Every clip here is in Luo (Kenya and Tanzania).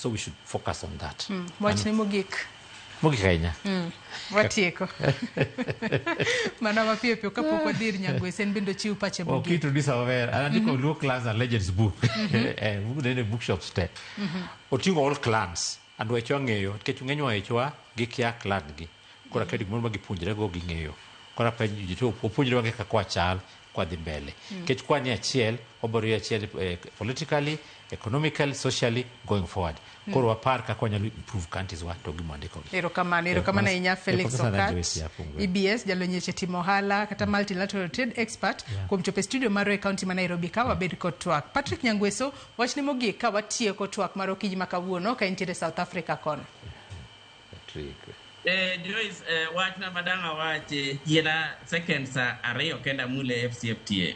So we should focus on that. Wach ni mogik ahinya. Watieko. Mana mapiyo piyo kapok wadir Nyangwese en bendo chiw pache mogik. Kitu disa maber. Andiko Luo Clans and Legends book. Book dene bookshops te. Oting'o all clans. And wecho ng'eyo. Nikech ng'eny wechwa gikia clan gi. Kora kedi gimoro ma gipuonjre go ging'eyo. Kora penjo to opuonjre wange kaka wachal kwa dhi mbele. Nikech kwa ni achiel, obiro ya achiel politically, economically, socially going forward. Koro wapar kaka wanyalo improve counties wa to gimondiko gi. Erokamano inya Felix Okat, EBS jalonyeche timo ohala kata multilateral trade expert kuom chopo studio maro e county ma Nairobi ka wabed kod twak. Patrick Nyangweso, wach ni mogik ka watieko twak maro kiny ma kawuono ka intiere South Africa kono. Patrick. Joyce, wach na madanga wache yena seconds ariyo kenda mule FCFTA.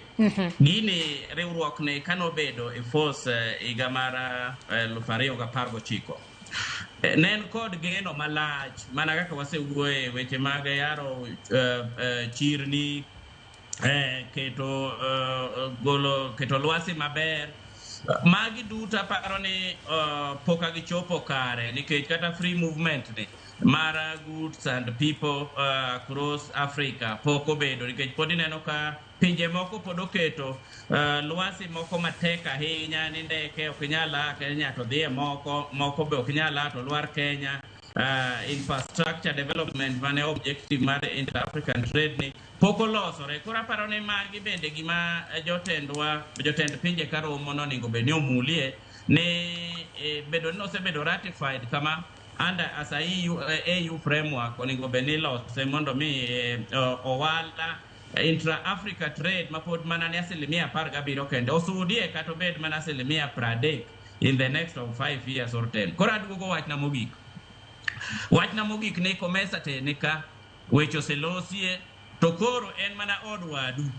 Gini riwruok ne kano bedo e force iga mara 2019. Nen kod geno malach mana kaka wasewuoye weche mag yaro chirni keto lwasi maber. Magi duta paro ni poka gichopo kare nikech kata free movement ni mara goods and people across Africa poko bedo nikech pod ineno ka pinje moko pod oketo lwasi moko matek ahinya ni ndeke ok nyala Kenya to dhie moko be ok nyala to lwar Kenya. Infrastructure development mane objective mar inter-African trade ni poko losore. Kora paro ni magi bende gima jotend pinje karomo noningo be ni omulie ne bedo no se bedo ratified kama under as a EU framework oningo be ni lose mondo mi owala intra-Africa trade mapod mana ni 17% kende osudie kato bed mana 30% in the next 5 years or 10. Kora aduogo wach na mogik. Wach na mogik ne komesa te nika wecho selosie to koro en mana odwadu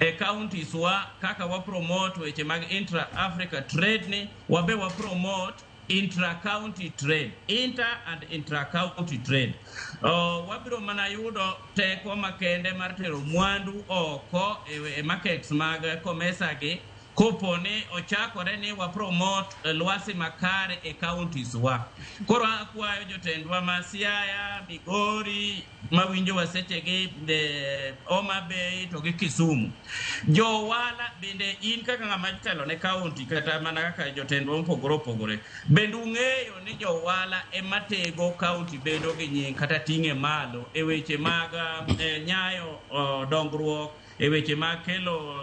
e counties wa kaka wa promote weche mag intra-Africa trade ni wabe wa promote intra-county trade, and intra-county trade. Wabiro mana yudo teko makende mar tero mwandu oko e markets mag komesa gi kopone ochakore ni wa promote lwasi makare e counties wa. Koro akwayo jotendwa ma Siaya, Migori, mawinjo wasechegi de Homa Bay to gi Kisumu. Jo wala bende in kaka ng'ama telo ne county kata mana kaka jotendwa opogore. Bende ung'eyo ni jo wala ematego county bedo gi nying kata ting'e malo e weche mag nyayo dongruok e weche mag kelo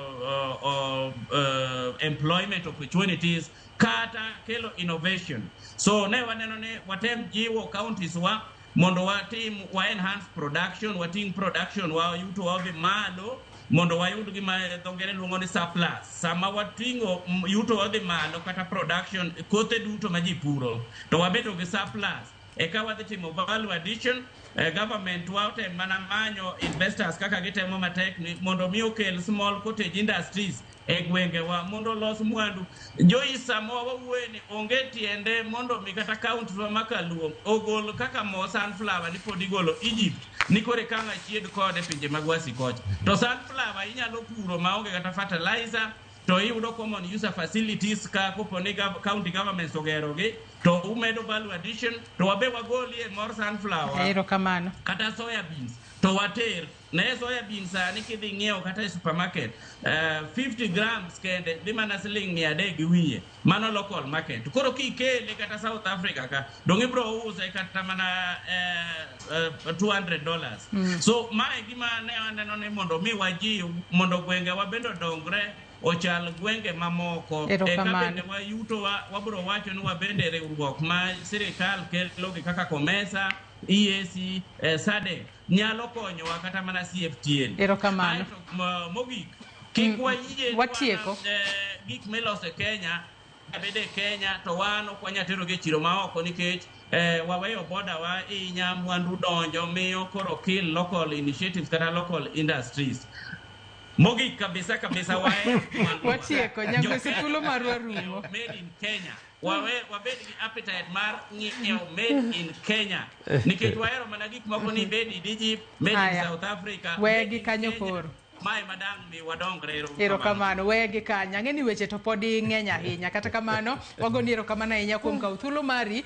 employment opportunities kata kelo innovation. So ne waneno ne watem jiwo counties wa mondo wa enhance production, wating production wa yuto wa bi malo mondo wayud gima dongere luongo ni surplus. Sama watingo yuto wa bi malo kata production kothe duto ma ji puro to wabedo gi surplus eka wadhi timo value addition. Government waute mana manyo investors kaka gitemo matek mondo mi okel small cottage industries e gwenge wa mondo los mwandu. Joisa mo wawueni onge tiende mondo mi kata county wa makaluo ogol kaka mo sunflower ni pod igolo Egypt ni kore kanga chied kode pinje magwasi kocha. To sunflower inyalo puro maonge kata fertilizer to iyudo common user facilities ka kopone county governments ogerogi to umedo value addition to wabe wagolie more sunflower. Erokamano. Kata soya beans to water na soya beans ani kidhi ng'iewo kata e supermarket 50 grams kende dhi mana siling 300 gi wiye mano local market. Koro kikele kata South Africa ka dong ibro use kata mana $200. So mae gima ne aneno ni mondo mi wajiw mondo gwenge wabendo dongre ochal gwenge mamoko Erokamano. Wa yuto wabro wacho ni wabende riwruok ma sirikal kelo gi kaka Komesa, EAC, SADC nyalo konyowa kata mana CFTA. Erokamano. Mogik kikwa yie watieko gik meloso e Kenya abede Kenya to wan ok wanyatero ge chiro maoko nikech waweyo border wa inya mwandu donjo miyo koro kill local initiatives kata local industries. Mogik kabisa wae watieko Nyangwese thuolo marwa rumo. Made in Kenya. Wabed gi appetite mar ng'iewo made in Kenya. Nikech wahero mana gik moko ni made in Egypt, made in South Africa. Wegi kanyo koro. mai madang mi wadongre erokamano wegi kanya ng'eni weche to podi ng'eny ahinya kata kamano wagoni erokamano ahinya kuom kawo thuolo mari